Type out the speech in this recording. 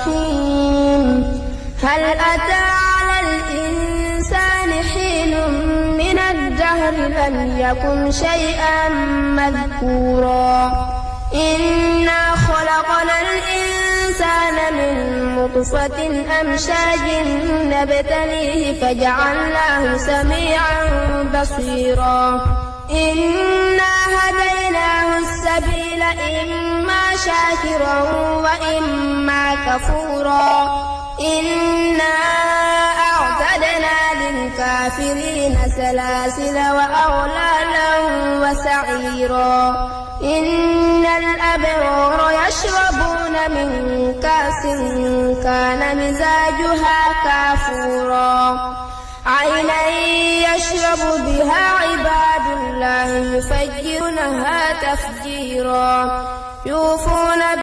الرحيم هل أتى على الإنسان حين من الدهر لم يكن شيئا مذكورا إنا خلقنا الإنسان من نطفة أمشاج نبتليه فجعلناه سميعا بصيرا إنا هديناه السبيل إما شاكرا وإما كفورا إنا أعتدنا للكافرين سلاسل وأغلالا وسعيرا إن الأبرار يشربون من كأس كان مزاجها كافورا عينا يشرب بها عباد الله يفجرونها تفجيرا يوفون